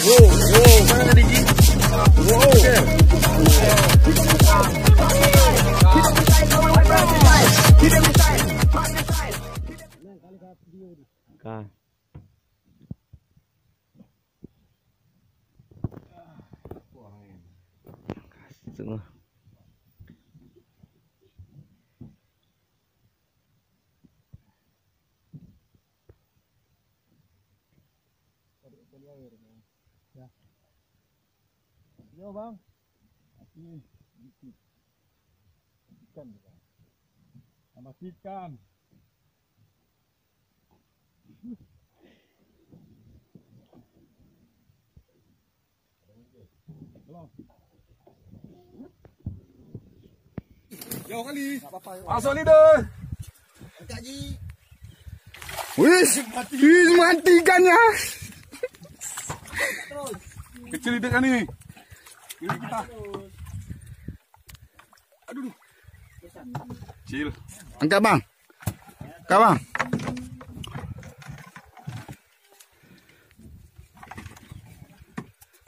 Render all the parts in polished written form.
Wow, wow, mana tadi Ji? Wow. Kan. Semua. Yo bang, ini dikit ikan, tambah ikan. Jauh kali. Masuk leader. Angkat Ji. Wih, mati ikannya. Kecil leader kan ni. Ini kita. Aduh. Kecil. Angkat bang. Angkat bang.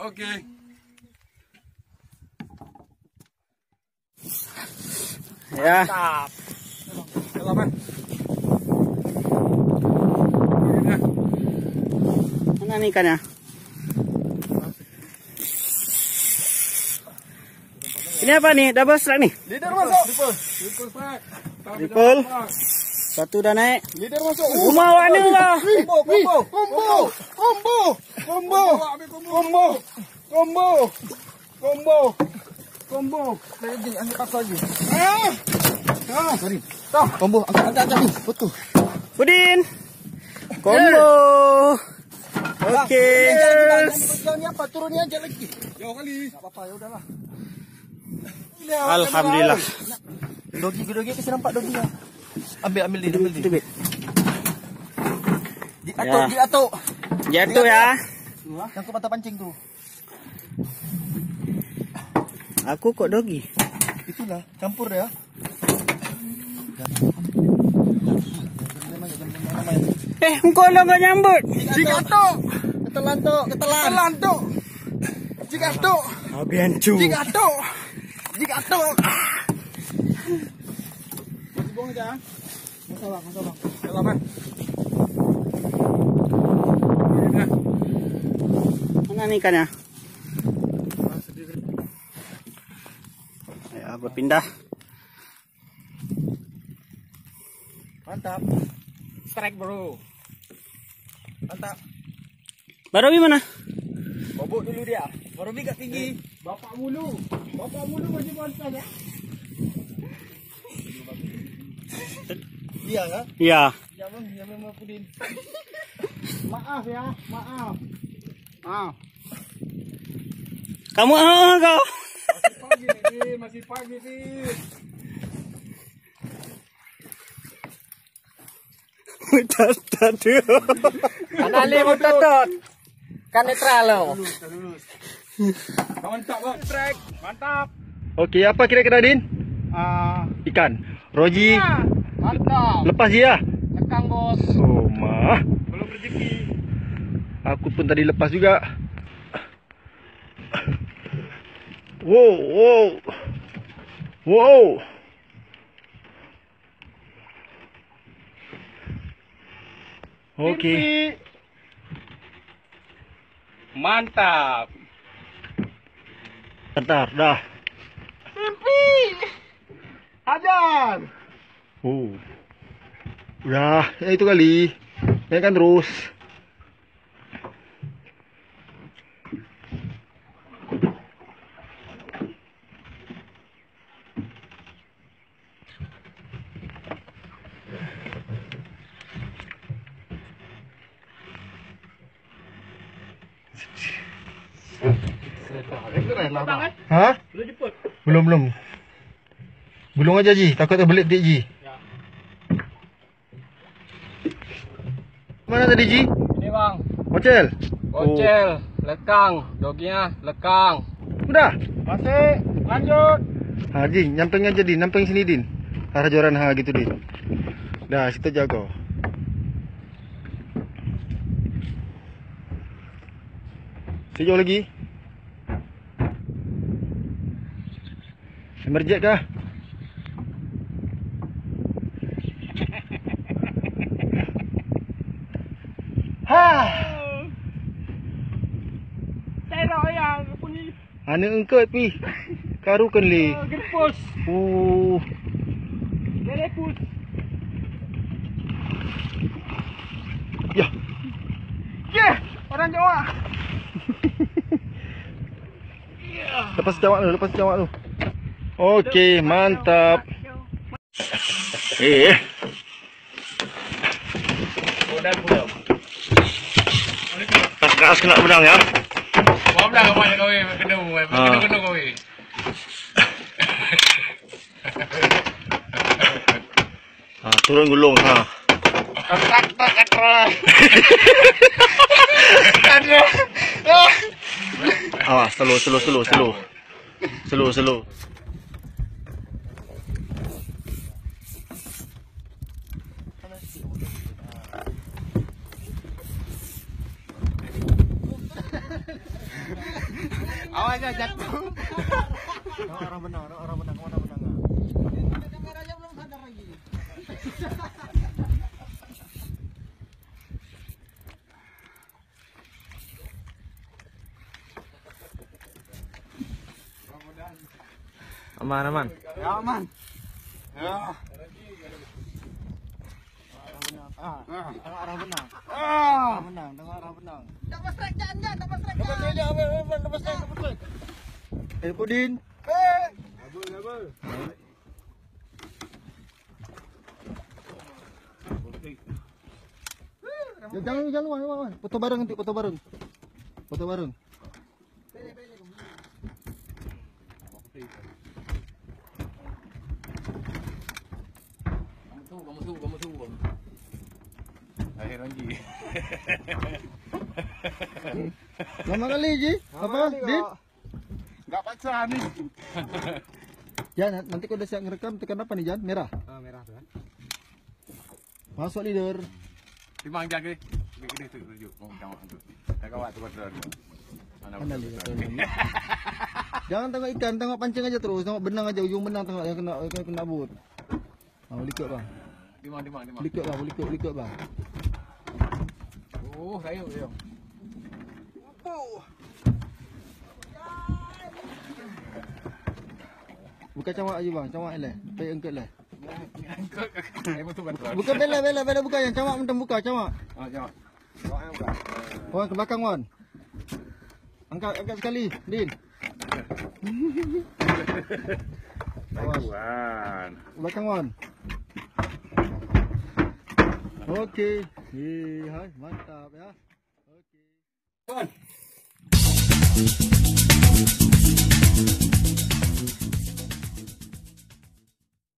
Okey. Ya. Mantap. Selamat. Mana nih ikannya? Ini apa nih? Double strike nih? Leader masuk. Triple strike. Triple. Satu dah naik. Leader masuk. Rumah warna lah. Combo. Lagi angkat pasal lagi. Sorry. Combo. Angkat ni. Betul. Budin. Combo. Oke. Ni apa? Turun ni aja lagi. Jauh kali. Tak apa-apa, ya udahlah. Alhamdulillah. Dogi kasi nampak dogi ya. Ambil dia. Diatuk. Jatuh ya. Yang mata pancing tu. Aku kok dogi. Itulah, campur ya. Engkau lo nggak nyambut. Jikatuk. Ketelantuk. Jikatuk. Abiancu. Jikatuk. Masih buang aja. Masalah. Selamat. Mana nih ikannya? Ya, berpindah. Mantap. Strike bro. Mantap. Baru gimana? Bobok dulu dia. Baru kat tinggi. Bapak mulu masih mantap ya. Iya kan? Iya. Ya memang Pudin. Maaf ya, maaf. Kamu kau. Masih pagi sih. Anali mo tatot. Kan netral lo. Mantap bang, strike. Mantap. Okey, apa kira-kira Din? Ikan. Roji. Mantap. Lepas dia. Lekang bos. Oh, mah. Belum rezeki. Aku pun tadi lepas juga. Wow. Okey. Mantap. Bentar, dah. Hajar. Oh. Udah, ya itu kali. Naikkan terus. Hah? Belum jemput. Belum. Belum aja Ji, takut terbelit dik Ji. Ya. Mana tadi Ji? Ini bang. Ocel. Lekang, doginya lekang. Udah. Masih, lanjut. Ji, nyamping aja Din, nyamping sini Din. Arah joran gitu Din. Dah, situ jago. Sejauh lagi. Emerjet kah? Ha. Saya dah ayang apa ni? Ana engkau pi. Karukan le. Gempus. Gelepus. Ya. Yeah, orang Jawa. Lepas jawab tu. Okey, mantap. Bodan pulau. Tas kena benang ya. Bawa belah kau banyak kau kena kau. Turun gulung ha. Slow. Awas dah jatuh. Orang benang, mana benang? Raja belum sadar lagi. Aman. Ya aman. Ya. Tengok arah benang. Tengok arah benang. Dapat strike jangan, dapat strike. Dapat strike. Pudin. Gabul. Jangan luar. Foto bareng nanti, foto bareng. Kamu tu. Akhir lagi. Lama kali je. Apa? Din? Enggak pacaran ni. Jan, nanti kau dah siap ngerekam tekan apa nih Jan? Merah. Merah tu. Masuk leader. Timang jaga. Gede tu rujuk. Tengok tu. Tengok awak tu betul. Mana leader? Jangan tengok ikan, tengok pancing aja terus. Tengok benang aja, ujung benang tengok yang kena but. Boleh ikut bang. Timang. Boleh ikut bang. Oh, saya. Bukan cawak aja bang, cawak le. Pay angkat le. Betul. Bukan bela bukan yang cawak mentang buka cawak. Jawab. Wan ke belakang Wan. Angkat sekali, Din. Wan. Belakang Wan. Okey. Hai, mantap ya. Okey. Wan.